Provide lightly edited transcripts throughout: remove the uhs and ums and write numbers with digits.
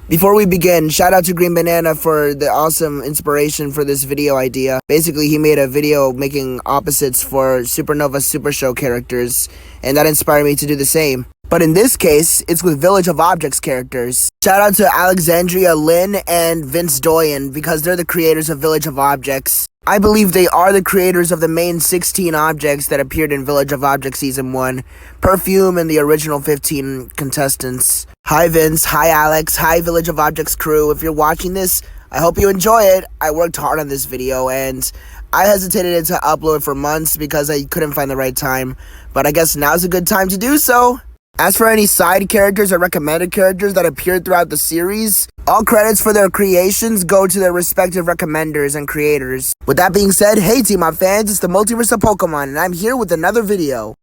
Before we begin, shout out to Green Banana for the awesome inspiration for this video idea. Basically, he made a video making opposites for Supernova Super Show characters, and that inspired me to do the same. But in this case, it's with Village of Objects characters. Shout out to Alexandria Lynn and Vince Doyen because they're the creators of Village of Objects. I believe they are the creators of the main 16 objects that appeared in Village of Objects Season 1, Perfume, and the original 15 contestants. Hi Vince, hi Alex, hi Village of Objects crew. If you're watching this, I hope you enjoy it. I worked hard on this video and I hesitated to upload for months because I couldn't find the right time, but I guess now's a good time to do so. As for any side characters or recommended characters that appeared throughout the series, all credits for their creations go to their respective recommenders and creators. With that being said, hey T.M.O.P fans, it's the Multiverse of Pokemon and I'm here with another video.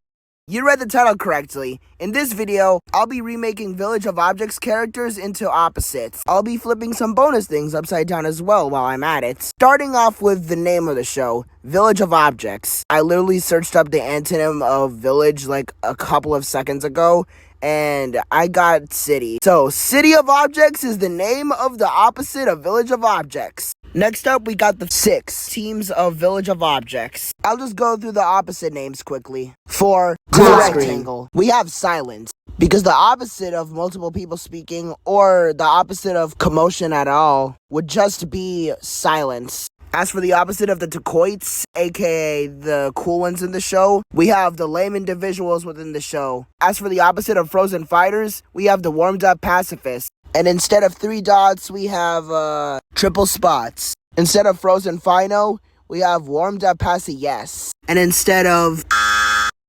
You read the title correctly. In this video, I'll be remaking Village of Objects characters into opposites. I'll be flipping some bonus things upside down as well while I'm at it. Starting off with the name of the show, Village of Objects. I literally searched up the antonym of village like a couple of seconds ago, and I got city. So, City of Objects is the name of the opposite of Village of Objects. Next up, we got the 6 teams of Village of Objects. I'll just go through the opposite names quickly. For Blue Rectangle, we have silence, because the opposite of multiple people speaking or the opposite of commotion at all would just be silence. As for the opposite of the Dacoits, aka the cool ones in the show, we have the lame individuals within the show. As for the opposite of Frozen Fighters, we have the warmed up pacifists. And instead of 3 dots, we have triple spots. Instead of Frozen Fino, we have warmed up Passy Yes. And instead of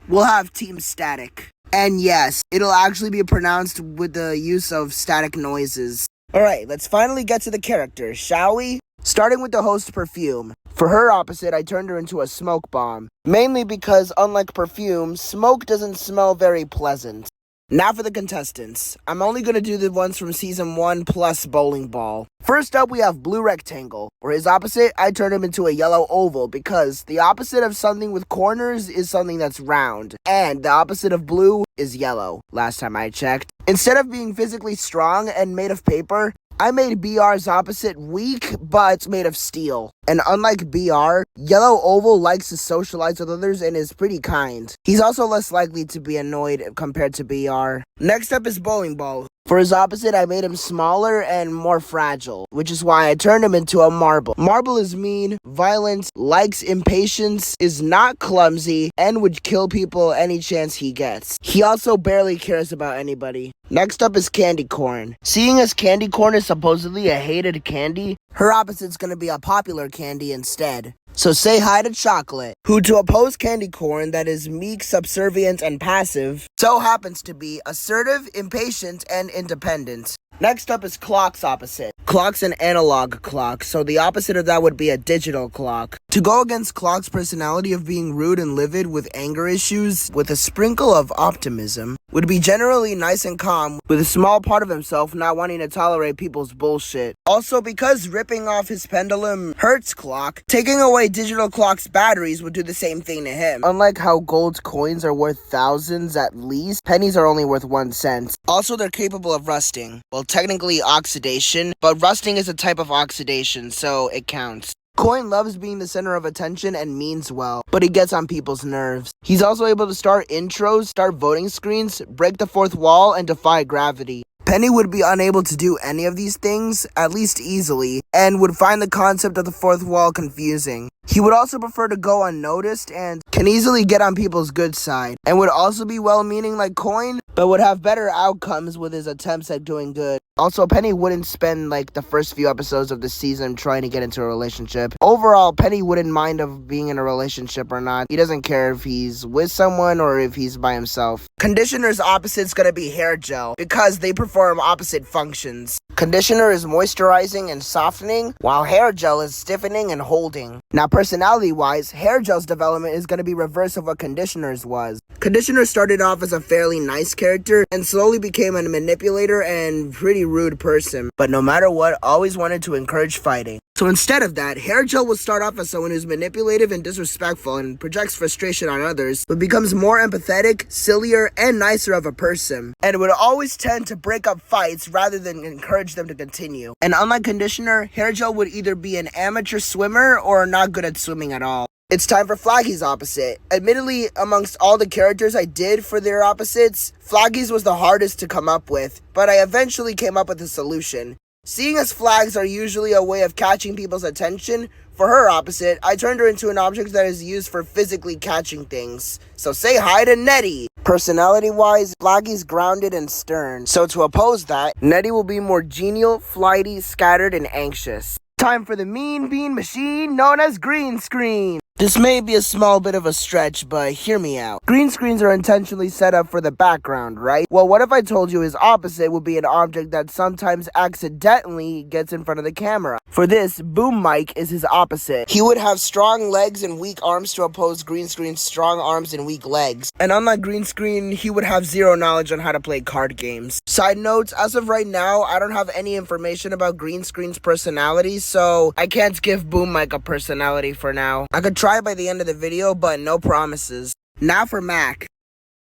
we'll have Team Static. And yes, it'll actually be pronounced with the use of static noises. Alright, let's finally get to the characters, shall we? Starting with the host Perfume. For her opposite, I turned her into a smoke bomb. Mainly because, unlike Perfume, smoke doesn't smell very pleasant. Now for the contestants. I'm only going to do the ones from Season 1 plus Bowling Ball. First up, we have Blue Rectangle. For his opposite, I turned him into a yellow oval because the opposite of something with corners is something that's round. And the opposite of blue is yellow, last time I checked. Instead of being physically strong and made of paper, I made BR's opposite weak, but made of steel. And unlike BR, Yellow Oval likes to socialize with others and is pretty kind. He's also less likely to be annoyed compared to BR. Next up is Bowling Ball. For his opposite, I made him smaller and more fragile, which is why I turned him into a Marble. Marble is mean, violent, likes impatience, is not clumsy, and would kill people any chance he gets. He also barely cares about anybody. Next up is Candy Corn. Seeing as Candy Corn is supposedly a hated candy, her opposite's gonna be a popular candy instead. So say hi to Chocolate, who to oppose Candy Corn that is meek, subservient, and passive, so happens to be assertive, impatient, and independent. Next up is Clock's opposite. Clock's an analog clock, so the opposite of that would be a digital clock. To go against Clock's personality of being rude and livid with anger issues, with a sprinkle of optimism, would be generally nice and calm, with a small part of himself not wanting to tolerate people's bullshit. Also, because ripping off his pendulum hurts Clock, taking away digital Clock's batteries would do the same thing to him. Unlike how gold coins are worth thousands at least, pennies are only worth 1 cent. Also, they're capable of rusting. Well, technically oxidation, but rusting is a type of oxidation, so it counts. Coin loves being the center of attention and means well, but he gets on people's nerves. He's also able to start intros, start voting screens, break the fourth wall, and defy gravity. Penny would be unable to do any of these things, at least easily, and would find the concept of the fourth wall confusing. He would also prefer to go unnoticed and can easily get on people's good side, and would also be well-meaning like Coin, but would have better outcomes with his attempts at doing good. Also, Penny wouldn't spend like the first few episodes of the season trying to get into a relationship. Overall, Penny wouldn't mind of being in a relationship or not. He doesn't care if he's with someone or if he's by himself. Conditioner's opposite's gonna be hair gel because they perform opposite functions. Conditioner is moisturizing and softening, while hair gel is stiffening and holding. Now, personality-wise, hair gel's development is going to be reverse of what conditioner's was. Conditioner started off as a fairly nice character and slowly became a manipulator and pretty rude person, but no matter what, always wanted to encourage fighting. So instead of that, Hair Gel will start off as someone who's manipulative and disrespectful and projects frustration on others, but becomes more empathetic, sillier, and nicer of a person, and would always tend to break up fights rather than encourage them to continue. And unlike Conditioner, Hair Gel would either be an amateur swimmer or not good at swimming at all. It's time for Flaggy's opposite. Admittedly, amongst all the characters I did for their opposites, Flaggy's was the hardest to come up with, but I eventually came up with a solution. Seeing as flags are usually a way of catching people's attention, for her opposite, I turned her into an object that is used for physically catching things. So say hi to Nettie! Personality-wise, Flaggy's grounded and stern, so to oppose that, Nettie will be more genial, flighty, scattered, and anxious. Time for the mean bean machine known as green screen. This may be a small bit of a stretch, but hear me out. Green screens are intentionally set up for the background, right? Well, what if I told you his opposite would be an object that sometimes accidentally gets in front of the camera? For this, Boom Mic is his opposite. He would have strong legs and weak arms to oppose Green Screen's strong arms and weak legs. And unlike Green Screen, he would have zero knowledge on how to play card games. Side notes, as of right now, I don't have any information about Green Screen's personality, so I can't give Boom Mic a personality for now. I could try by the end of the video, but no promises. Now for Mac.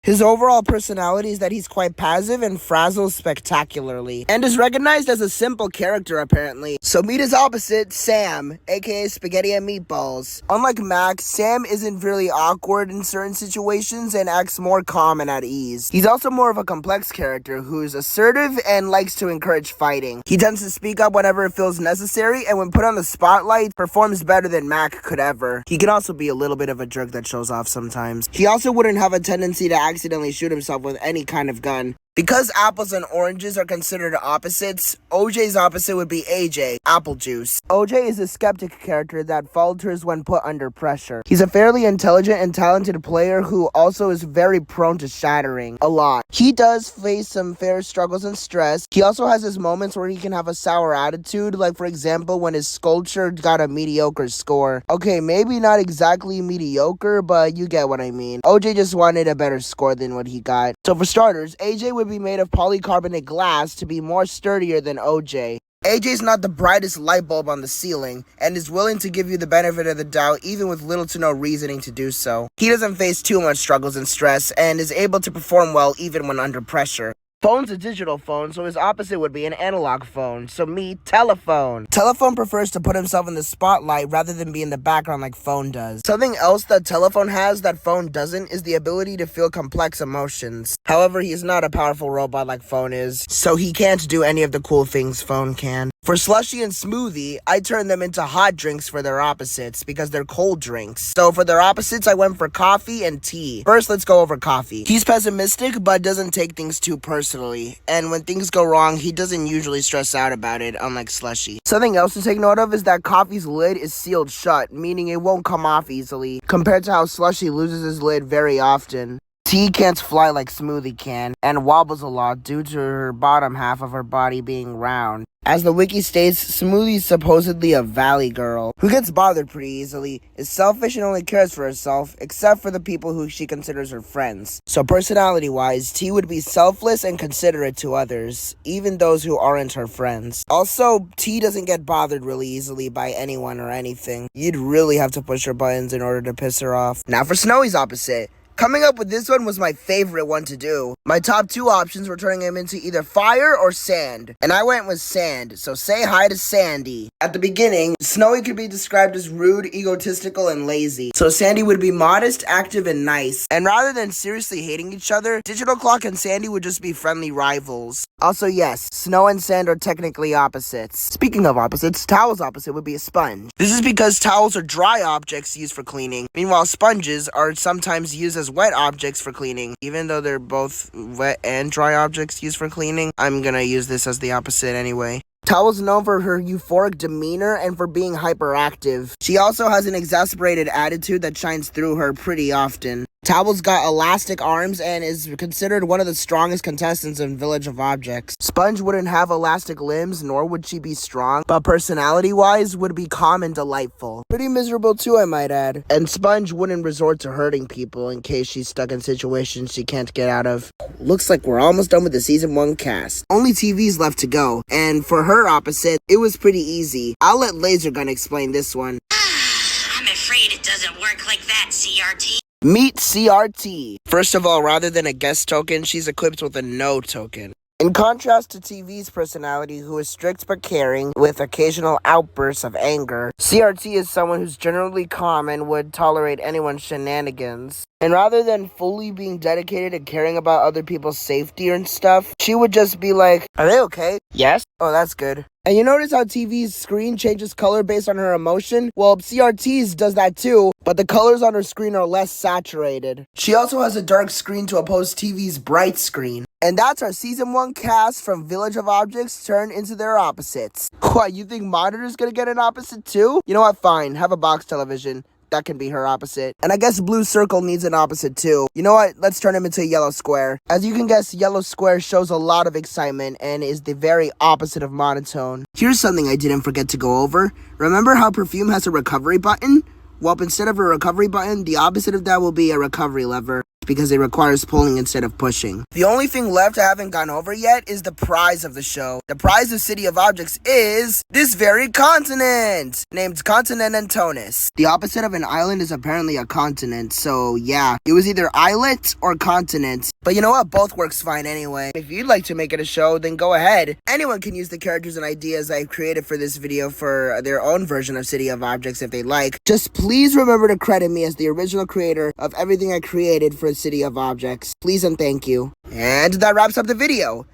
His overall personality is that he's quite passive and frazzles spectacularly, and is recognized as a simple character apparently. So meet his opposite, Sam, aka Spaghetti and Meatballs. Unlike Mac, Sam isn't really awkward in certain situations and acts more calm and at ease. He's also more of a complex character who's assertive and likes to encourage fighting. He tends to speak up whenever it feels necessary, and when put on the spotlight, performs better than Mac could ever. He can also be a little bit of a jerk that shows off sometimes. He also wouldn't have a tendency to accidentally shoot himself with any kind of gun. Because apples and oranges are considered opposites, OJ's opposite would be AJ, apple juice. OJ is a skeptic character that falters when put under pressure. He's a fairly intelligent and talented player who also is very prone to shattering a lot. He does face some fair struggles and stress. He also has his moments where he can have a sour attitude, like for example when his sculpture got a mediocre score. Okay, maybe not exactly mediocre, but you get what I mean. OJ just wanted a better score than what he got. So for starters, AJ would be made of polycarbonate glass to be more sturdier than OJ. AJ's not the brightest light bulb on the ceiling, and is willing to give you the benefit of the doubt even with little to no reasoning to do so. He doesn't face too much struggles and stress, and is able to perform well even when under pressure. Phone's a digital phone, so his opposite would be an analog phone. So meet Telephone. Telephone prefers to put himself in the spotlight rather than be in the background like Phone does. Something else that Telephone has that Phone doesn't is the ability to feel complex emotions. However, he is not a powerful robot like Phone is, so he can't do any of the cool things Phone can. For Slushy and Smoothie, I turned them into hot drinks for their opposites because they're cold drinks. So for their opposites, I went for coffee and tea. First, let's go over coffee. He's pessimistic, but doesn't take things too personally. And when things go wrong, he doesn't usually stress out about it, unlike Slushy. Something else to take note of is that coffee's lid is sealed shut, meaning it won't come off easily, compared to how Slushy loses his lid very often. Tea can't fly like Smoothie can, and wobbles a lot due to her bottom half of her body being round. As the wiki states, Smoothie's supposedly a valley girl, who gets bothered pretty easily, is selfish and only cares for herself, except for the people who she considers her friends. So personality-wise, T would be selfless and considerate to others, even those who aren't her friends. Also, T doesn't get bothered really easily by anyone or anything. You'd really have to push her buttons in order to piss her off. Now for Snowy's opposite. Coming up with this one was my favorite one to do. My top two options were turning him into either fire or sand, and I went with sand, so say hi to Sandy. At the beginning, Snowy could be described as rude, egotistical, and lazy, so Sandy would be modest, active, and nice. And rather than seriously hating each other, Digital Clock and Sandy would just be friendly rivals. Also yes, Snow and Sand are technically opposites. Speaking of opposites, Towel's opposite would be a sponge. This is because towels are dry objects used for cleaning, meanwhile sponges are sometimes used as wet objects for cleaning. Even though they're both wet and dry objects used for cleaning, I'm gonna use this as the opposite anyway. Towel's known for her euphoric demeanor and for being hyperactive. She also has an exasperated attitude that shines through her pretty often. Towels got elastic arms and is considered one of the strongest contestants in Village of Objects. Sponge wouldn't have elastic limbs, nor would she be strong, but personality-wise would be calm and delightful. Pretty miserable too, I might add. And Sponge wouldn't resort to hurting people in case she's stuck in situations she can't get out of. Looks like we're almost done with the season 1 cast. Only TV's left to go, and for her opposite, it was pretty easy. I'll let Lasergun explain this one. I'm afraid it doesn't work like that, CRT. Meet CRT. First of all, rather than a guest token, she's equipped with a no token. In contrast to TV's personality, who is strict but caring, with occasional outbursts of anger, CRT is someone who's generally calm and would tolerate anyone's shenanigans. And rather than fully being dedicated and caring about other people's safety and stuff, she would just be like, "Are they okay?" "Yes." "Oh, that's good." And you notice how TV's screen changes color based on her emotion? Well, CRT's does that too, but the colors on her screen are less saturated. She also has a dark screen to oppose TV's bright screen. And that's our Season 1 cast from Village of Objects turned into their opposites. What, you think Monitor's gonna get an opposite too? You know what, fine, have a box television. That can be her opposite. And I guess Blue Circle needs an opposite too. You know what? Let's turn him into a Yellow Square. As you can guess, Yellow Square shows a lot of excitement and is the very opposite of monotone. Here's something I didn't forget to go over. Remember how Perfume has a recovery button? Well, instead of a recovery button, the opposite of that will be a recovery lever, because it requires pulling instead of pushing. The only thing left I haven't gone over yet is the prize of the show. The prize of City of Objects is this very continent, named Continent Antonis. The opposite of an island is apparently a continent, so yeah, it was either islet or continent. But you know what? Both works fine anyway. If you'd like to make it a show, then go ahead. Anyone can use the characters and ideas I've created for this video for their own version of City of Objects if they like. Just please remember to credit me as the original creator of everything I created for City of Objects. Please and thank you. And that wraps up the video.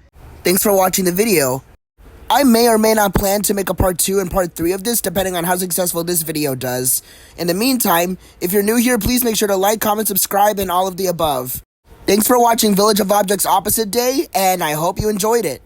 Thanks for watching the video. I may or may not plan to make a part 2 and part 3 of this, depending on how successful this video does. In the meantime, if you're new here, please make sure to like, comment, subscribe, and all of the above. Thanks for watching Village of Objects Opposite Day, and I hope you enjoyed it.